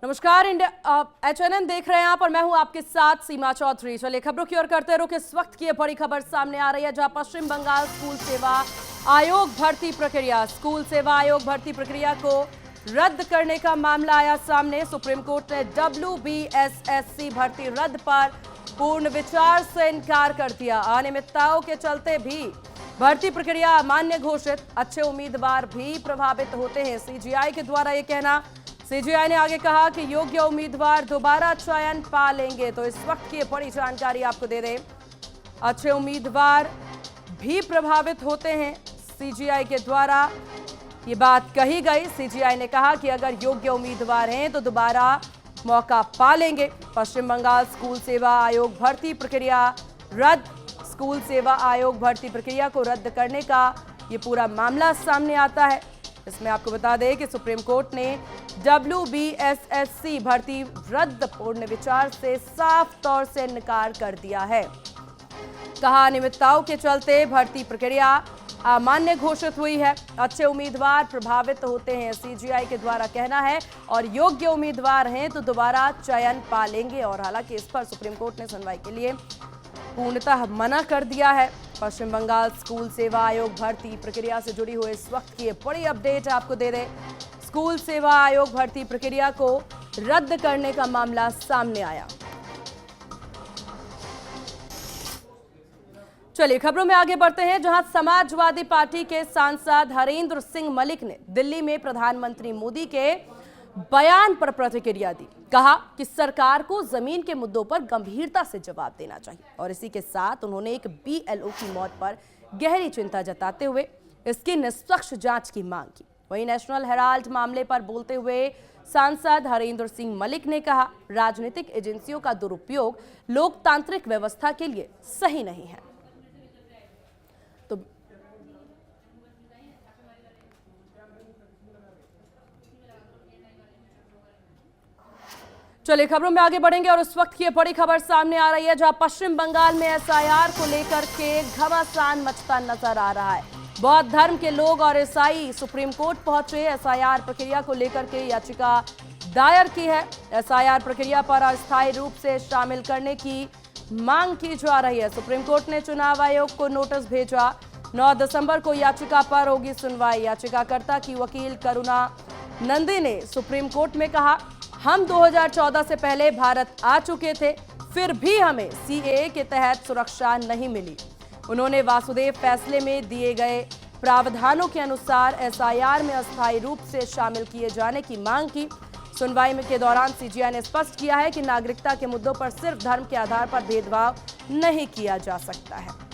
नमस्कार, India HNN देख रहे हैं आप और मैं हूं आपके साथ सीमा चौधरी। चलिए खबरों की ओर करते रुख। इस वक्त की ये बड़ी खबर सामने आ रही है जहां पश्चिम बंगाल स्कूल सेवा आयोग भर्ती प्रक्रिया को रद्द करने का मामला आया सामने। सुप्रीम कोर्ट ने WBSSC भर्ती रद्द पर पूर्ण विचार से इनकार कर दिया। अनियमितताओं के चलते भी भर्ती प्रक्रिया अमान्य घोषित। अच्छे उम्मीदवार भी प्रभावित होते हैं, CGI के द्वारा यह कहना। CGI ने आगे कहा कि योग्य उम्मीदवार दोबारा चयन पा लेंगे। तो इस वक्त की बड़ी जानकारी आपको दे दें, अच्छे उम्मीदवार भी प्रभावित होते हैं, CGI के द्वारा ये बात कही गई। CGI ने कहा कि अगर योग्य उम्मीदवार हैं तो दोबारा मौका पा लेंगे। पश्चिम बंगाल स्कूल सेवा आयोग भर्ती प्रक्रिया रद्द। स्कूल सेवा आयोग भर्ती प्रक्रिया को रद्द करने का ये पूरा मामला सामने आता है। इसमें आपको बता दें कि सुप्रीम कोर्ट ने WBSSC भर्ती रद्द पूर्ण विचार से साफ तौर से इनकार कर दिया है। कहा अनियमितताओं के चलते भर्ती प्रक्रिया अमान्य घोषित हुई है। अच्छे उम्मीदवार प्रभावित होते हैं, CGI के द्वारा कहना है, और योग्य उम्मीदवार हैं तो दोबारा चयन पा लेंगे। और हालांकि इस पर सुप्रीम कोर्ट ने सुनवाई के लिए पूर्णतः मना कर दिया है। पश्चिम बंगाल स्कूल सेवा आयोग भर्ती प्रक्रिया से जुड़ी हुई इस वक्त की बड़ी अपडेट आपको दे दें। स्कूल सेवा आयोग भर्ती प्रक्रिया को रद्द करने का मामला सामने आया। चलिए खबरों में आगे बढ़ते हैं, जहां समाजवादी पार्टी के सांसद हरेंद्र सिंह मलिक ने दिल्ली में प्रधानमंत्री मोदी के बयान पर प्रतिक्रिया दी। कहा कि सरकार को जमीन के मुद्दों पर गंभीरता से जवाब देना चाहिए। और इसी के साथ उन्होंने एक BLO की मौत पर गहरी चिंता जताते हुए इसकी निष्पक्ष जांच की मांग की। वहीं नेशनल हेराल्ड मामले पर बोलते हुए सांसद हरेंद्र सिंह मलिक ने कहा, राजनीतिक एजेंसियों का दुरुपयोग लोकतांत्रिक व्यवस्था के लिए सही नहीं है। तो चलिए खबरों में आगे बढ़ेंगे और इस वक्त की बड़ी खबर सामने आ रही है जहां पश्चिम बंगाल में SIR को लेकर के घमासान मचता नजर आ रहा है। बौद्ध धर्म के लोग और ईसाई सुप्रीम कोर्ट पहुंचे। SIR प्रक्रिया को लेकर के याचिका दायर की है। SIR प्रक्रिया पर अस्थायी रूप से शामिल करने की मांग की जा रही है। सुप्रीम कोर्ट ने चुनाव आयोग को नोटिस भेजा। 9 दिसंबर को याचिका पर होगी सुनवाई। याचिकाकर्ता की वकील करुणा नंदी ने सुप्रीम कोर्ट में कहा, हम 2014 से पहले भारत आ चुके थे, फिर भी हमें CAA के तहत सुरक्षा नहीं मिली। उन्होंने वासुदेव फैसले में दिए गए प्रावधानों के अनुसार SIR में अस्थायी रूप से शामिल किए जाने की मांग की। सुनवाई के दौरान CGI ने स्पष्ट किया है कि नागरिकता के मुद्दों पर सिर्फ धर्म के आधार पर भेदभाव नहीं किया जा सकता है।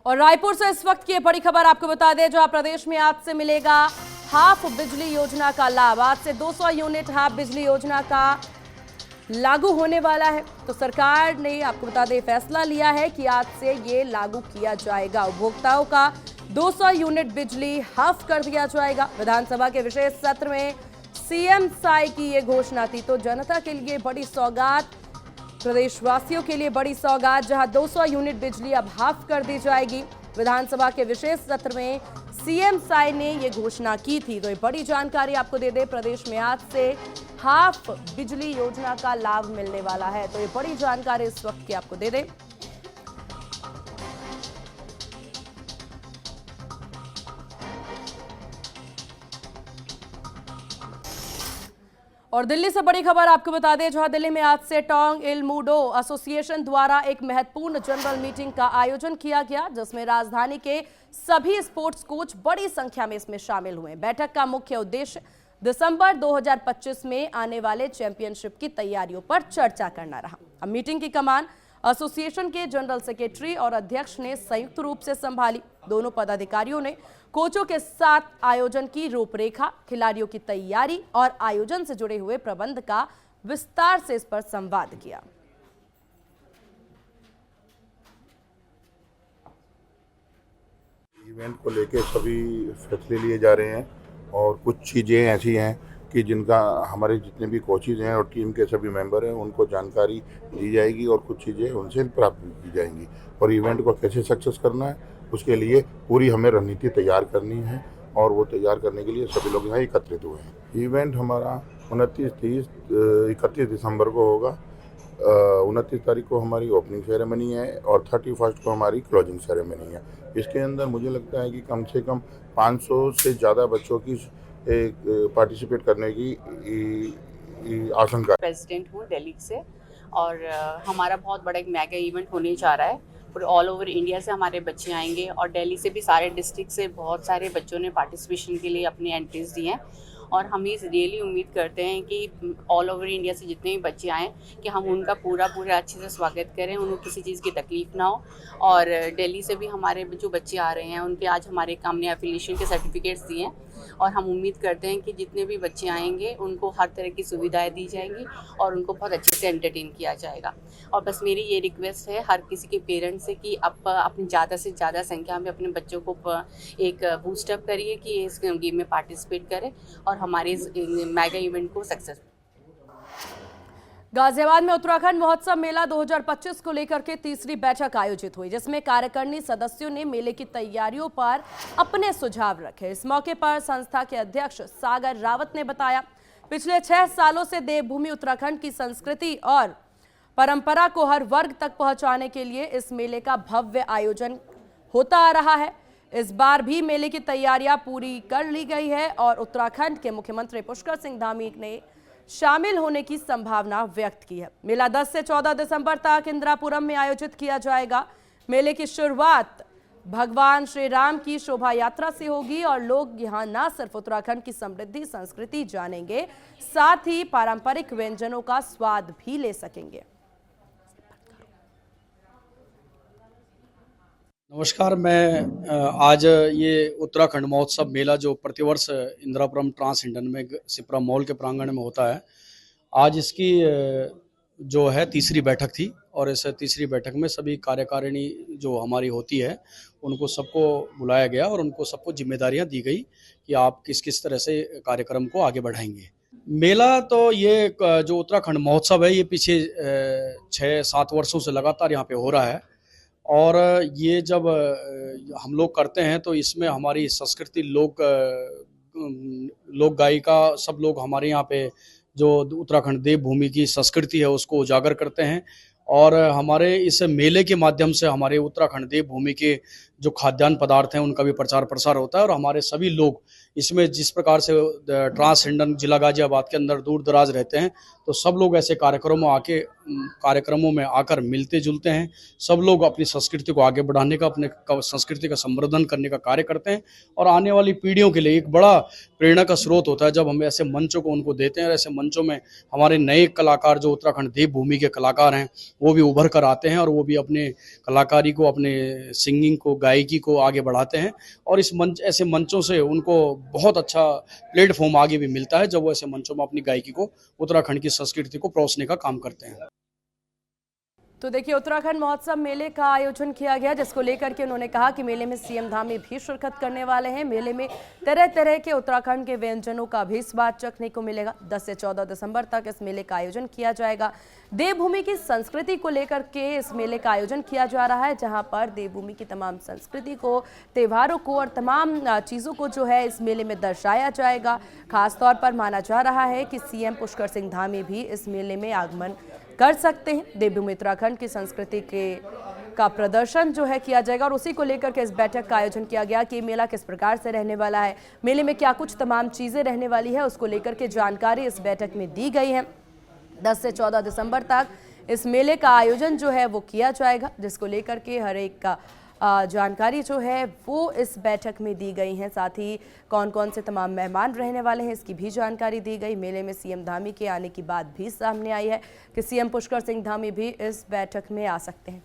और रायपुर से इस वक्त की बड़ी खबर आपको बता दें, जहां प्रदेश में आज से मिलेगा हाफ बिजली योजना का लाभ। आज से 200 यूनिट हाफ बिजली योजना का लागू होने वाला है। तो सरकार ने आपको बता दें फैसला लिया है कि आज से ये लागू किया जाएगा। उपभोक्ताओं का 200 यूनिट बिजली हाफ कर दिया जाएगा। विधानसभा के विशेष सत्र में CM साई की ये घोषणा थी। तो जनता के लिए बड़ी सौगात, प्रदेशवासियों के लिए बड़ी सौगात, जहां 200 यूनिट बिजली अब हाफ कर दी जाएगी। विधानसभा के विशेष सत्र में CM साई ने ये घोषणा की थी। तो ये बड़ी जानकारी आपको दे दें, प्रदेश में आज से हाफ बिजली योजना का लाभ मिलने वाला है। तो ये बड़ी जानकारी इस वक्त की आपको दे दें। और दिल्ली से बड़ी खबर आपको बता दें, जहां दिल्ली में आज से टोंग इल मूडो एसोसिएशन द्वारा एक महत्वपूर्ण जनरल मीटिंग का आयोजन किया गया, जिसमें राजधानी के सभी स्पोर्ट्स कोच बड़ी संख्या में इसमें शामिल हुए। बैठक का मुख्य उद्देश्य दिसंबर 2025 में आने वाले चैंपियनशिप की तैयारियों पर चर्चा करना रहा। अब मीटिंग की कमान एसोसिएशन के जनरल सेक्रेटरी और अध्यक्ष ने संयुक्त रूप से संभाली। दोनों पदाधिकारियों ने कोचों के साथ आयोजन की रूपरेखा, खिलाड़ियों की तैयारी और आयोजन से जुड़े हुए प्रबंध का विस्तार से इस पर संवाद किया। इवेंट को लेकर सभी फैसले लिए जा रहे हैं और कुछ चीज़ें ऐसी हैं कि जिनका हमारे जितने भी कोचेज़ हैं और टीम के सभी मेंबर हैं उनको जानकारी दी जाएगी और कुछ चीज़ें उनसे प्राप्त की जाएंगी। और इवेंट को कैसे सक्सेस करना है उसके लिए पूरी हमें रणनीति तैयार करनी है और वो तैयार करने के लिए सभी लोग यहाँ एकत्रित हुए हैं। इवेंट हमारा 31 दिसंबर को होगा। 29 तारीख को हमारी ओपनिंग सेरेमनी है और 31 को हमारी क्लोजिंग सेरेमनी है। इसके अंदर मुझे लगता है कि कम से कम 500 से ज़्यादा बच्चों की पार्टिसिपेट करने की आशंका। प्रेसिडेंट हूँ दिल्ली से और हमारा बहुत बड़ा एक मेगा इवेंट होने जा रहा है। पूरे ऑल ओवर इंडिया से हमारे बच्चे आएंगे और दिल्ली से भी सारे डिस्ट्रिक्ट से बहुत सारे बच्चों ने पार्टिसिपेशन के लिए अपनी एंट्रीज दी हैं और हम इस रियली उम्मीद करते हैं कि ऑल ओवर इंडिया से जितने भी बच्चे आएँ कि हम उनका पूरा अच्छे से स्वागत करें, उनको किसी चीज़ की तकलीफ ना हो। और दिल्ली से भी हमारे जो बच्चे आ रहे हैं उनके आज हमारे काम ने एफिलिएशन के सर्टिफिकेट्स दिए हैं और हम उम्मीद करते हैं कि जितने भी बच्चे आएंगे उनको हर तरह की सुविधाएं दी जाएंगी और उनको बहुत अच्छे से एंटरटेन किया जाएगा। और बस मेरी ये रिक्वेस्ट है हर किसी के पेरेंट्स से कि आप अपनी ज़्यादा से ज़्यादा संख्या में अपने बच्चों को एक बूस्टअप करिए कि इस गेम में पार्टिसिपेट करें और हमारे इस मेगा इवेंट को सक्सेस। गाजियाबाद में उत्तराखंड महोत्सव मेला 2025 को लेकर के तीसरी बैठक आयोजित हुई, जिसमें कार्यकारिणी सदस्यों ने मेले की तैयारियों पर अपने सुझाव रखे। इस मौके पर संस्था के अध्यक्ष सागर रावत ने बताया, पिछले 6 सालों से देवभूमि उत्तराखंड की संस्कृति और परंपरा को हर वर्ग तक पहुंचाने के लिए इस मेले का भव्य आयोजन होता आ रहा है। इस बार भी मेले की तैयारियां पूरी कर ली गई है और उत्तराखंड के मुख्यमंत्री पुष्कर सिंह धामी ने शामिल होने की संभावना व्यक्त की है। मेला 10 से 14 दिसंबर तक इंदिरापुरम में आयोजित किया जाएगा। मेले की शुरुआत भगवान श्री राम की शोभा यात्रा से होगी और लोग यहां न सिर्फ उत्तराखंड की समृद्धि संस्कृति जानेंगे, साथ ही पारंपरिक व्यंजनों का स्वाद भी ले सकेंगे। नमस्कार, मैं आज ये उत्तराखंड महोत्सव मेला जो प्रतिवर्ष इंदिरापुरम ट्रांस हिंडन में सिप्रा मॉल के प्रांगण में होता है, आज इसकी जो है तीसरी बैठक थी और इस तीसरी बैठक में सभी कार्यकारिणी जो हमारी होती है उनको सबको बुलाया गया और उनको सबको जिम्मेदारियां दी गई कि आप किस किस तरह से कार्यक्रम को आगे बढ़ाएंगे। मेला तो ये जो उत्तराखंड महोत्सव है ये पीछे 6-7 वर्षों से लगातार यहाँ पे हो रहा है और ये जब हम लोग करते हैं तो इसमें हमारी संस्कृति लोक गायिका सब लोग हमारे यहाँ पे जो उत्तराखंड देवभूमि की संस्कृति है उसको उजागर करते हैं और हमारे इस मेले के माध्यम से हमारे उत्तराखंड देवभूमि के जो खाद्यान्न पदार्थ हैं उनका भी प्रचार प्रसार होता है और हमारे सभी लोग इसमें जिस प्रकार से ट्रांस हिंडन जिला गाजियाबाद के अंदर दूर दराज रहते हैं तो सब लोग ऐसे कार्यक्रमों में आकर मिलते जुलते हैं। सब लोग अपनी संस्कृति को आगे बढ़ाने का, अपने संस्कृति का संवर्धन करने का कार्य करते हैं और आने वाली पीढ़ियों के लिए एक बड़ा प्रेरणा का स्रोत होता है जब हम ऐसे मंचों को उनको देते हैं और ऐसे मंचों में हमारे नए कलाकार जो उत्तराखंड देवभूमि के कलाकार हैं वो भी उभर कर आते हैं और वो भी अपने कलाकारी को, अपने सिंगिंग को, गायकी को आगे बढ़ाते हैं और इस ऐसे मंचों से उनको बहुत अच्छा प्लेटफॉर्म आगे भी मिलता है जब वो ऐसे मंचों में अपनी गायकी को, उत्तराखंड की संस्कृति को परोसने का काम करते हैं। तो देखिए, उत्तराखंड महोत्सव मेले का आयोजन किया गया जिसको लेकर के उन्होंने कहा कि मेले में सीएम धामी भी शिरकत करने वाले हैं। मेले में तरह तरह के उत्तराखंड के व्यंजनों का भी स्वाद चखने को मिलेगा। 10 से 14 दिसंबर तक इस मेले का आयोजन किया जाएगा। देवभूमि की संस्कृति को लेकर के इस मेले का आयोजन किया जा रहा है, जहां पर देवभूमि की तमाम संस्कृति को, त्योहारों को और तमाम चीज़ों को जो है इस मेले में दर्शाया जाएगा। खासतौर पर माना जा रहा है कि सीएम पुष्कर सिंह धामी भी इस मेले में आगमन कर सकते हैं। देवभूमि उत्तराखंड की संस्कृति का प्रदर्शन जो है किया जाएगा और उसी को लेकर के इस बैठक का आयोजन किया गया कि मेला किस प्रकार से रहने वाला है, मेले में क्या कुछ तमाम चीज़ें रहने वाली है, उसको लेकर के जानकारी इस बैठक में दी गई है। 10 से 14 दिसंबर तक इस मेले का आयोजन जो है वो किया जाएगा, जिसको लेकर के हर एक का जानकारी जो है वो इस बैठक में दी गई है। साथ ही कौन कौन से तमाम मेहमान रहने वाले हैं इसकी भी जानकारी दी गई। मेले में सीएम धामी के आने की बात भी सामने आई है कि सीएम पुष्कर सिंह धामी भी इस बैठक में आ सकते हैं।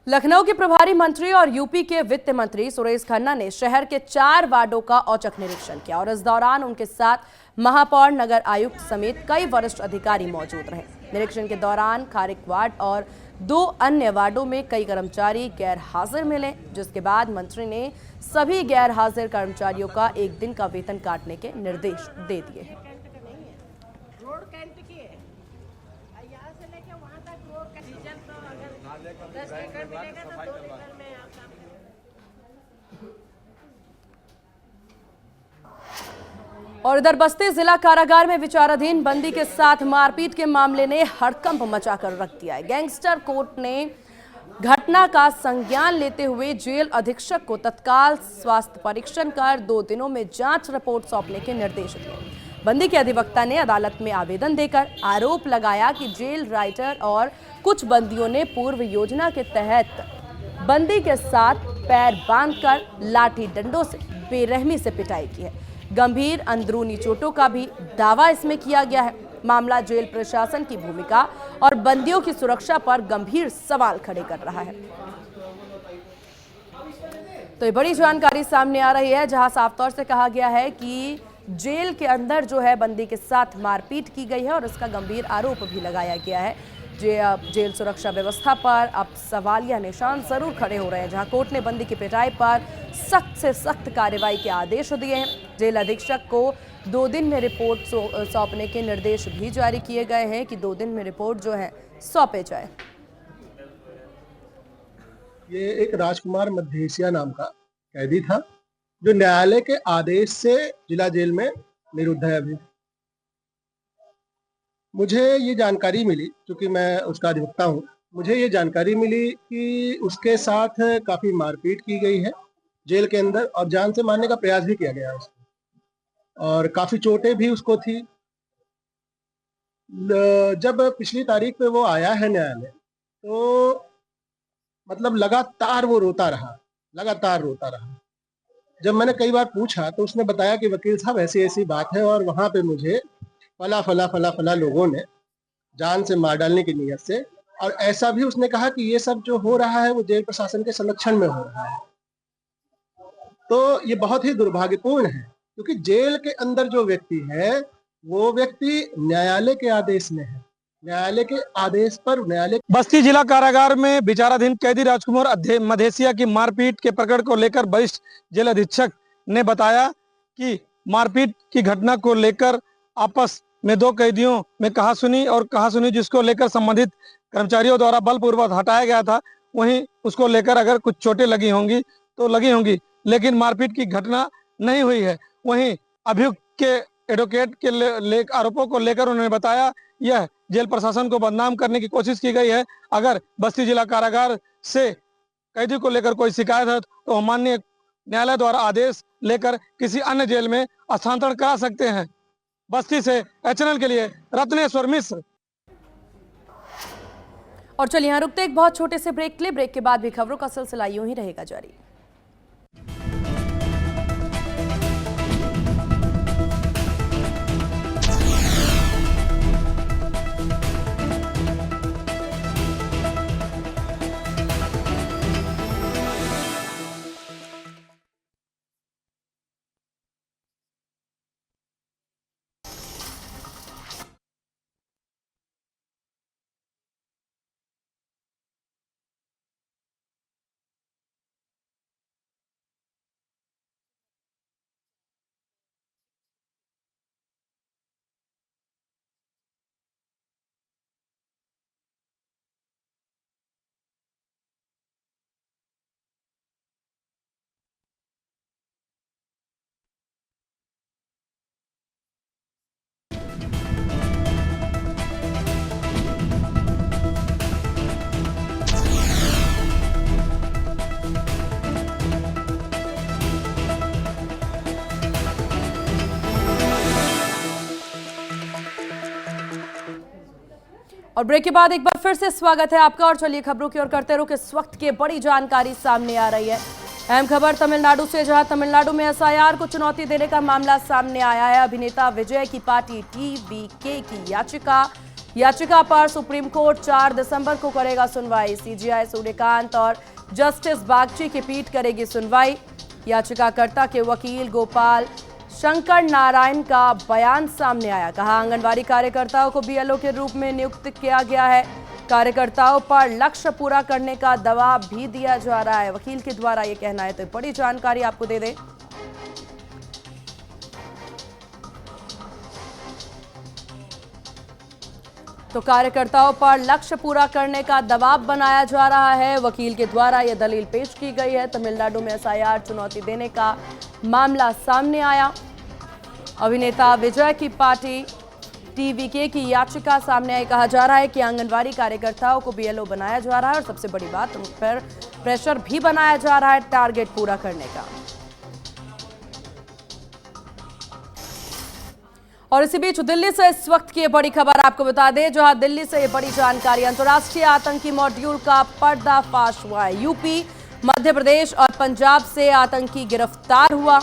लखनऊ के प्रभारी मंत्री और यूपी के वित्त मंत्री सुरेश खन्ना ने शहर के 4 वार्डों का औचक निरीक्षण किया और इस दौरान उनके साथ महापौर, नगर आयुक्त समेत कई वरिष्ठ अधिकारी मौजूद रहे। निरीक्षण के दौरान खारिक वार्ड और 2 अन्य वार्डों में कई कर्मचारी गैर हाजिर मिले, जिसके बाद मंत्री ने सभी गैर हाजिर कर्मचारियों का 1 दिन का वेतन काटने के निर्देश दे दिए हैं। और इधर बस्ती जिला कारागार में विचाराधीन बंदी के साथ मारपीट के मामले ने हड़कंप मचाकर रख दिया है। गैंगस्टर कोर्ट ने घटना का संज्ञान लेते हुए जेल अधीक्षक को तत्काल स्वास्थ्य परीक्षण कर 2 दिनों में जांच रिपोर्ट सौंपने के निर्देश दिए। बंदी के अधिवक्ता ने अदालत में आवेदन देकर आरोप लगाया कि जेल राइटर और कुछ बंदियों ने पूर्व योजना के तहत बंदी के साथ पैर बांधकर लाठी डंडों से बेरहमी से पिटाई की है। गंभीर अंदरूनी चोटों का भी दावा इसमें किया गया है। मामला जेल प्रशासन की भूमिका और बंदियों की सुरक्षा पर गंभीर सवाल खड़े कर रहा है। तो ये बड़ी जानकारी सामने आ रही है, जहां साफ तौर से कहा गया है कि जेल के अंदर जो है बंदी के साथ मारपीट की गई है और इसका गंभीर आरोप भी लगाया गया है। जेल सुरक्षा व्यवस्था पर अब सवालिया निशान जरूर खड़े हो रहे हैं, जहां कोर्ट ने बंदी की पिटाई पर सख्त से सख्त कार्रवाई के आदेश दिए हैं। जेल अधीक्षक को 2 दिन में रिपोर्ट सौंपने के निर्देश भी जारी किए गए हैं कि 2 दिन में रिपोर्ट जो है सौंपे जाए। ये एक राजकुमार मध्येसिया नाम का कैदी था जो न्यायालय के आदेश से जिला जेल में निरुद्ध है। अभी मुझे ये जानकारी मिली, क्योंकि मैं उसका अधिवक्ता हूँ, मुझे ये जानकारी मिली कि उसके साथ काफी मारपीट की गई है जेल के अंदर और जान से मारने का प्रयास भी किया गया है उसको, और काफी चोटें भी उसको थी। जब पिछली तारीख पे वो आया है न्यायालय, तो मतलब लगातार वो रोता रहा। जब मैंने कई बार पूछा तो उसने बताया कि वकील साहब ऐसी ऐसी बात है और वहां पे मुझे फला लोगों ने जान से मार डालने की नीयत से, और ऐसा भी उसने कहा कि ये सब जो हो रहा है वो जेल प्रशासन के संरक्षण में हो रहा है। तो ये बहुत ही दुर्भाग्यपूर्ण है, क्योंकि जेल के अंदर जो व्यक्ति है वो व्यक्ति न्यायालय के आदेश में है, न्यायालय के आदेश पर न्यायालय। बस्ती जिला कारागार में विचाराधीन कैदी राजकुमार मधेसिया की मारपीट के प्रकरण को लेकर वरिष्ठ जेल अधीक्षक ने बताया कि मारपीट की घटना को लेकर आपस में 2 कैदियों में कहासुनी जिसको लेकर संबंधित कर्मचारियों द्वारा बलपूर्वक हटाया गया था। वहीं उसको लेकर अगर कुछ चोटें लगी होंगी तो लगी होंगी, लेकिन मारपीट की घटना नहीं हुई है। वहीं अभियुक्त के एडवोकेट के आरोपों को लेकर उन्होंने बताया यह जेल प्रशासन को बदनाम करने की कोशिश की गई है। अगर बस्ती जिला कारागार से कैदी को लेकर कोई शिकायत है तो माननीय न्यायालय द्वारा आदेश लेकर किसी अन्य जेल में स्थानांतरण करा सकते हैं। बस्ती से एचएनएल के लिए रत्नेश्वर मिश्र। और चलिए यहाँ रुकते एक बहुत छोटे से ब्रेक के लिए। ब्रेक के बाद भी खबरों का सिलसिला यूं ही रहेगा जारी। और ब्रेक के बाद एक बार फिर से स्वागत है आपका। और चलिए खबरों की ओर करते रहो कि इस वक्त की बड़ी जानकारी सामने आ रही है। अहम खबर तमिलनाडु से, जहां तमिलनाडु में एसआईआर को चुनौती देने का मामला सामने आया है। अभिनेता विजय की पार्टी टीवीके की याचिका पर सुप्रीम कोर्ट 4 दिसंबर को करेगा सुनवाई। सीजेआई सूर्यकांत और जस्टिस बागची की पीठ करेगी सुनवाई। याचिकाकर्ता के वकील गोपाल शंकर नारायण का बयान सामने आया। कहा आंगनबाड़ी कार्यकर्ताओं को बीएलओ के रूप में नियुक्त किया गया है। कार्यकर्ताओं पर लक्ष्य पूरा करने का दबाव भी दिया जा रहा है, वकील के द्वारा ये कहना है। तो बड़ी जानकारी आपको दे दें, तो कार्यकर्ताओं पर लक्ष्य पूरा करने का दबाव बनाया जा रहा है, वकील के द्वारा यह दलील पेश की गई है। तमिलनाडु में एसआईआर चुनौती देने का मामला सामने आया। अभिनेता विजय की पार्टी टीवीके की याचिका सामने आई। कहा जा रहा है कि आंगनबाड़ी कार्यकर्ताओं को बीएलओ बनाया जा रहा है और सबसे बड़ी बात, उन पर प्रेशर भी बनाया जा रहा है टारगेट पूरा करने का। और इसी बीच दिल्ली से इस वक्त की बड़ी खबर आपको बता दें, जहां दिल्ली से ये बड़ी जानकारी, अंतर्राष्ट्रीय आतंकी मॉड्यूल का पर्दाफाश हुआ है। यूपी, मध्य प्रदेश और पंजाब से आतंकी गिरफ्तार हुआ।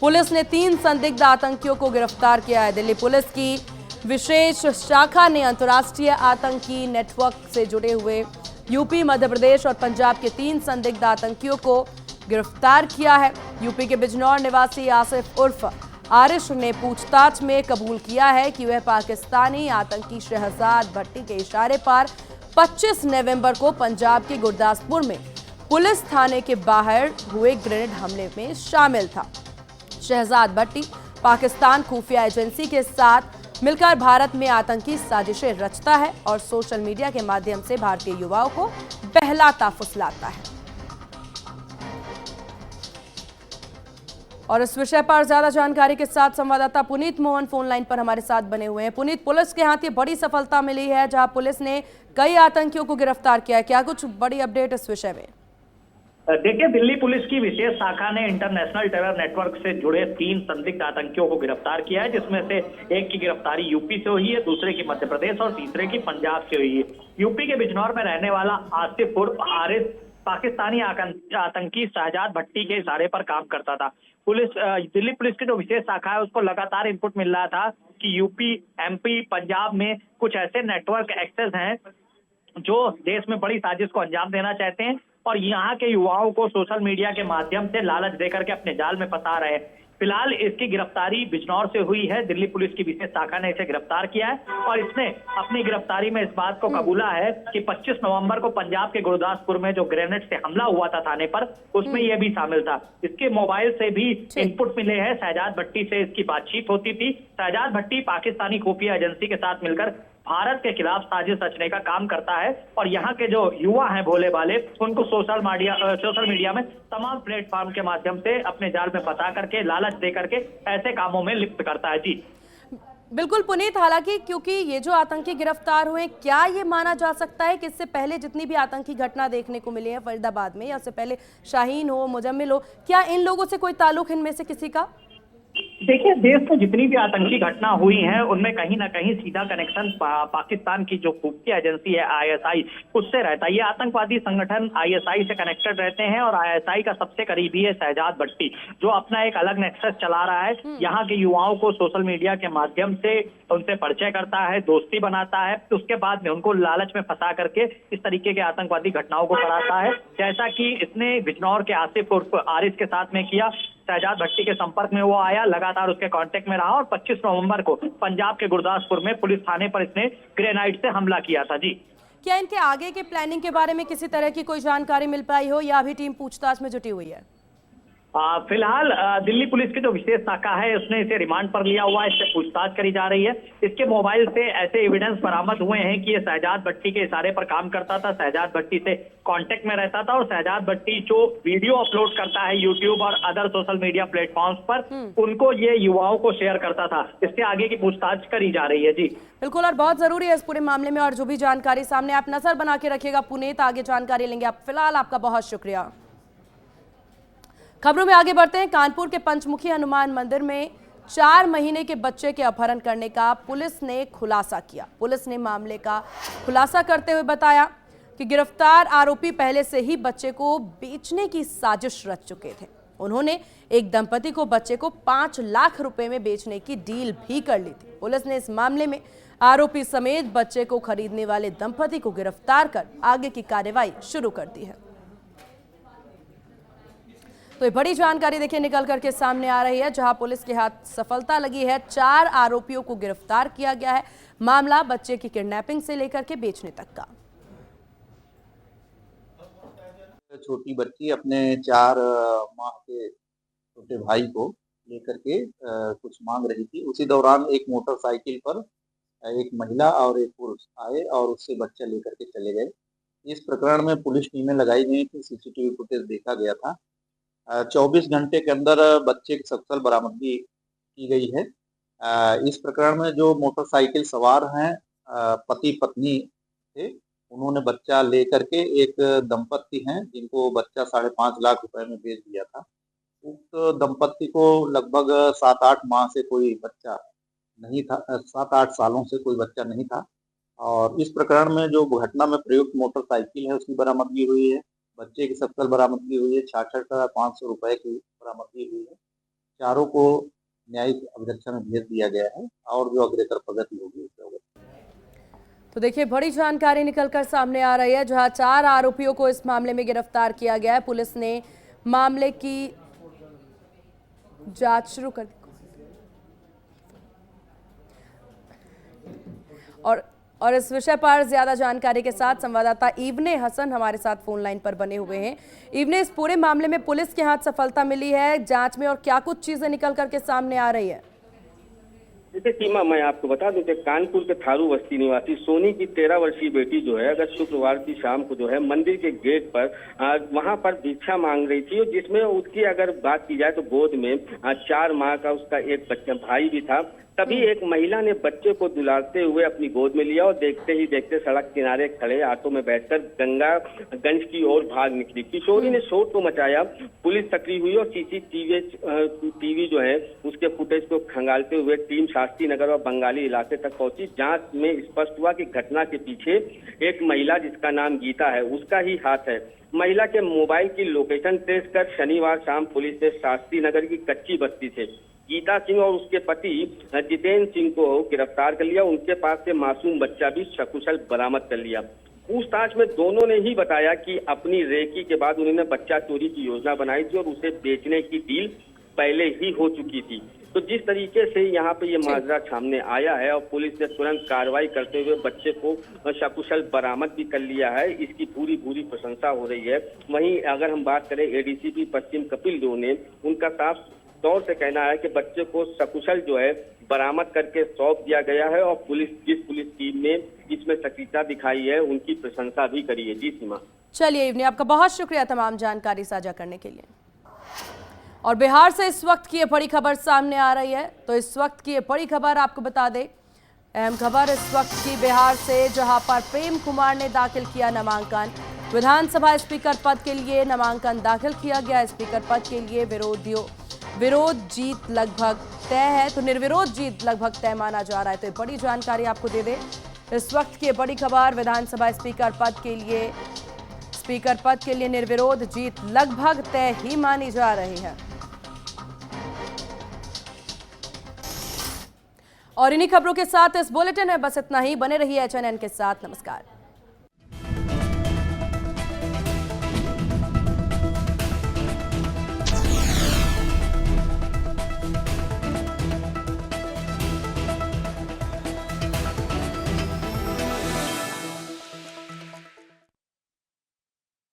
पुलिस ने 3 संदिग्ध आतंकियों को गिरफ्तार किया है। दिल्ली पुलिस की विशेष शाखा ने अंतर्राष्ट्रीय आतंकी नेटवर्क से जुड़े हुए यूपी, मध्य प्रदेश और पंजाब के 3 संदिग्ध आतंकियों को गिरफ्तार किया है। यूपी के बिजनौर निवासी आसिफ उर्फ आरिश ने पूछताछ में कबूल किया है कि वह पाकिस्तानी आतंकी शहजाद भट्टी के इशारे पर 25 नवंबर को पंजाब के गुरदासपुर में पुलिस थाने के बाहर हुए ग्रेनेड हमले में शामिल था। शहजाद भट्टी पाकिस्तान खुफिया एजेंसी के साथ मिलकर भारत में आतंकी साजिशें रचता है और सोशल मीडिया के माध्यम से भारतीय युवाओं को बहलाता फुसलाता है। और इस विषय पर ज्यादा जानकारी के साथ संवाददाता पुनीत मोहन फोन लाइन पर हमारे साथ बने हुए हैं। पुनीत, पुलिस के हाथ ये बड़ी सफलता मिली है, जहां पुलिस ने कई आतंकियों को गिरफ्तार किया है। क्या कुछ बड़ी अपडेट इस विषय में? देखिए, दिल्ली पुलिस की विशेष शाखा ने इंटरनेशनल टेरर नेटवर्क से जुड़े 3 संदिग्ध आतंकियों को गिरफ्तार किया है, जिसमें से एक की गिरफ्तारी यूपी से हुई है, दूसरे की मध्य प्रदेश और तीसरे की पंजाब से हुई है। यूपी के बिजनौर में रहने वाला आसिफ उर्फ आरिफ पाकिस्तानी आतंकी शहजाद भट्टी के इशारे पर काम करता था। दिल्ली पुलिस की जो विशेष शाखा है, उसको लगातार इनपुट मिल रहा था कि यूपी, एमपी, पंजाब में कुछ ऐसे नेटवर्क एक्सेस हैं जो देश में बड़ी साजिश को अंजाम देना चाहते हैं और यहाँ के युवाओं को सोशल मीडिया के माध्यम से लालच देकर के अपने जाल में फंसा रहे हैं। फिलहाल इसकी गिरफ्तारी बिजनौर से हुई है। दिल्ली पुलिस की विशेष शाखा ने इसे गिरफ्तार किया है और इसने अपनी गिरफ्तारी में इस बात को कबूला है कि 25 नवंबर को पंजाब के गुरदासपुर में जो ग्रेनेड से हमला हुआ था थाने पर, उसमें यह भी शामिल था। इसके मोबाइल से भी इनपुट मिले हैं। शहजाद भट्टी से इसकी बातचीत होती थी। शहजाद भट्टी पाकिस्तानी खुफिया एजेंसी के साथ मिलकर भारत के खिलाफ साजिश रचने का काम करता है और यहाँ के जो युवा हैं भोले भाले, उनको सोशल मीडिया में तमाम प्लेटफॉर्म के माध्यम से अपने जाल में फंसा करके, लालच दे करके ऐसे कामों में लिप्त करता है। जी बिल्कुल पुनीत, हालांकि क्योंकि ये जो आतंकी गिरफ्तार हुए, क्या ये माना जा सकता है कि इससे पहले जितनी भी आतंकी घटना देखने को मिली है फरीदाबाद में, या इससे पहले शाहीन हो, मुजम्मिल हो, क्या इन लोगों से कोई ताल्लुक इनमें से किसी का? देखिए, देश में जितनी भी आतंकी घटना हुई है उनमें कहीं ना कहीं सीधा कनेक्शन पाकिस्तान की जो खुफिया एजेंसी है आईएसआई, उससे रहता है। ये आतंकवादी संगठन आईएसआई से कनेक्टेड रहते हैं और आईएसआई का सबसे करीबी है शहजाद भट्टी, जो अपना एक अलग नेक्सस चला रहा है। यहाँ के युवाओं को सोशल मीडिया के माध्यम से उनसे परिचय करता है, दोस्ती बनाता है, तो उसके बाद में उनको लालच में फंसा करके इस तरीके के आतंकवादी घटनाओं को कराता है, जैसा कि इसने बिजनौर के आसिफ उर्फ आरिफ के साथ में किया। शहजाद भट्टी के संपर्क में वो आया, लगातार उसके कांटेक्ट में रहा और 25 नवंबर को पंजाब के गुरदासपुर में पुलिस थाने पर इसने ग्रेनाइड से हमला किया था। जी, क्या इनके आगे के प्लानिंग के बारे में किसी तरह की कोई जानकारी मिल पाई हो या अभी टीम पूछताछ में जुटी हुई है? फिलहाल दिल्ली पुलिस की जो विशेष शाखा है उसने इसे रिमांड पर लिया हुआ है, इससे पूछताछ करी जा रही है। इसके मोबाइल से ऐसे एविडेंस बरामद हुए हैं कि ये शहजाद भट्टी के इशारे पर काम करता था, शहजाद भट्टी से कांटेक्ट में रहता था और शहजाद भट्टी जो वीडियो अपलोड करता है यूट्यूब और अदर सोशल मीडिया प्लेटफॉर्म्स पर, उनको ये युवाओं को शेयर करता था। इससे आगे की पूछताछ करी जा रही है। जी बिल्कुल, और बहुत जरूरी है इस पूरे मामले में, और जो भी जानकारी सामने, आप नजर बना के रखिएगा पुनीत, आगे जानकारी लेंगे आप। फिलहाल आपका बहुत शुक्रिया। खबरों में आगे बढ़ते हैं। कानपुर के पंचमुखी हनुमान मंदिर में 4 महीने के बच्चे के अपहरण करने का पुलिस ने खुलासा किया। पुलिस ने मामले का खुलासा करते हुए बताया कि गिरफ्तार आरोपी पहले से ही बच्चे को बेचने की साजिश रच चुके थे। उन्होंने एक दंपति को बच्चे को 5 लाख रुपए में बेचने की डील भी कर ली थी। पुलिस ने इस मामले में आरोपी समेत बच्चे को खरीदने वाले दंपति को गिरफ्तार कर आगे की कार्रवाई शुरू कर दी है। तो ये बड़ी जानकारी देखिए निकल करके सामने आ रही है, जहां पुलिस के हाथ सफलता लगी है। 4 आरोपियों को गिरफ्तार किया गया है। मामला बच्चे की किडनैपिंग से लेकर के बेचने तक का। छोटी बच्ची अपने 4 माह के छोटे भाई को लेकर के कुछ मांग रही थी। उसी दौरान एक मोटरसाइकिल पर एक महिला और एक पुरुष आए और उससे बच्चा लेकर के चले गए। इस प्रकरण में पुलिस टीमें लगाई गई थी, सीसीटीवी फुटेज देखा गया था। 24 घंटे के अंदर बच्चे की सकुशल बरामदगी की गई है। इस प्रकरण में जो मोटरसाइकिल सवार हैं पति पत्नी थे, उन्होंने बच्चा लेकर के एक दंपत्ति हैं जिनको बच्चा 5.5 लाख रुपए में बेच दिया था। उक्त दंपत्ति को लगभग 7-8 माह से कोई बच्चा नहीं था, 7-8 सालों से कोई बच्चा नहीं था। और इस प्रकरण में जो घटना में प्रयुक्त मोटरसाइकिल है उसकी बरामदगी हुई है, बच्चे की सकुशल बरामदगी हुई है, 66,500 रुपए की बरामदगी हुई है। चारों को न्यायिक अभिरक्षा में भेज दिया गया है और जो अग्रेतर प्रगति होगी उससे होगी। तो देखिए बड़ी जानकारी निकलकर सामने आ रही है, जहां 4 आरोपियों को इस मामले में गिरफ्तार किया गया है। पुलिस ने मामले की जांच शुरू कर दी और इस विषय पर ज्यादा जानकारी के साथ संवाददाता इब्ने हसन हमारे साथ फोन लाइन पर बने हुए हैं। इब्ने, इस पूरे मामले में पुलिस के हाथ सफलता मिली है जांच में, और क्या कुछ चीजें निकल करके सामने आ रही है? देखिए सीमा, मैं आपको बता दूं कि कानपुर के थारू बस्ती निवासी सोनी की 13 वर्षीय बेटी जो है अगर शुक्रवार की शाम को जो है मंदिर के गेट पर वहां पर भिक्षा मांग रही थी, और जिसमें उसकी अगर बात की जाए तो गोद में 4 माह का उसका एक बच्चा भाई भी था। तभी एक महिला ने बच्चे को दुलारते हुए अपनी गोद में लिया और देखते ही देखते सड़क किनारे खड़े ऑटो में बैठकर गंगागंज की ओर भाग निकली। किशोरी ने शोर तो मचाया, पुलिस सक्रिय हुई और सीसीटीवी जो है उसके फुटेज को खंगालते हुए टीम शास्त्री नगर और बंगाली इलाके तक पहुंची। जांच में स्पष्ट हुआ कि घटना के पीछे एक महिला जिसका नाम गीता है उसका ही हाथ है। महिला के मोबाइल की लोकेशन ट्रेस कर शनिवार शाम पुलिस ने शास्त्री नगर की कच्ची बस्ती से गीता सिंह और उसके पति जितेंद्र सिंह को गिरफ्तार कर लिया। उनके पास से मासूम बच्चा भी सकुशल बरामद कर लिया। पूछताछ में दोनों ने ही बताया कि अपनी रेकी के बाद उन्होंने बच्चा चोरी की योजना बनाई थी और उसे बेचने की डील पहले ही हो चुकी थी। तो जिस तरीके से यहाँ पे ये माजरा सामने आया है और पुलिस ने तुरंत कार्रवाई करते हुए बच्चे को सकुशल बरामद भी कर लिया है, इसकी पूरी प्रशंसा हो रही है। वहीं अगर हम बात करें एडीसीपी पश्चिम कपिल देव ने, उनका साफ तौर से कहना है कि बच्चे को सकुशल जो है बरामद करके सौंप दिया गया है और जिस पुलिस टीम ने इसमें सक्रियता दिखाई है उनकी प्रशंसा भी करी है। जी सीमा। चलिए इब्ने, आपका बहुत शुक्रिया तमाम जानकारी साझा करने के लिए। और बिहार से इस वक्त की ये बड़ी खबर सामने आ रही है, तो इस वक्त की ये बड़ी खबर आपको बता दें, अहम खबर इस वक्त की बिहार से, जहां पर प्रेम कुमार ने दाखिल किया नामांकन। विधानसभा स्पीकर पद के लिए नामांकन दाखिल किया गया। स्पीकर पद के लिए विरोध जीत लगभग तय है, तो निर्विरोध जीत लगभग तय माना जा रहा है। तो ये बड़ी जानकारी आपको दे दें, इस वक्त की बड़ी खबर, विधानसभा स्पीकर पद के लिए निर्विरोध जीत लगभग तय ही मानी जा रही है। और इन्हीं खबरों के साथ इस बुलेटिन में बस इतना ही। बने रहिए HNN के साथ। नमस्कार।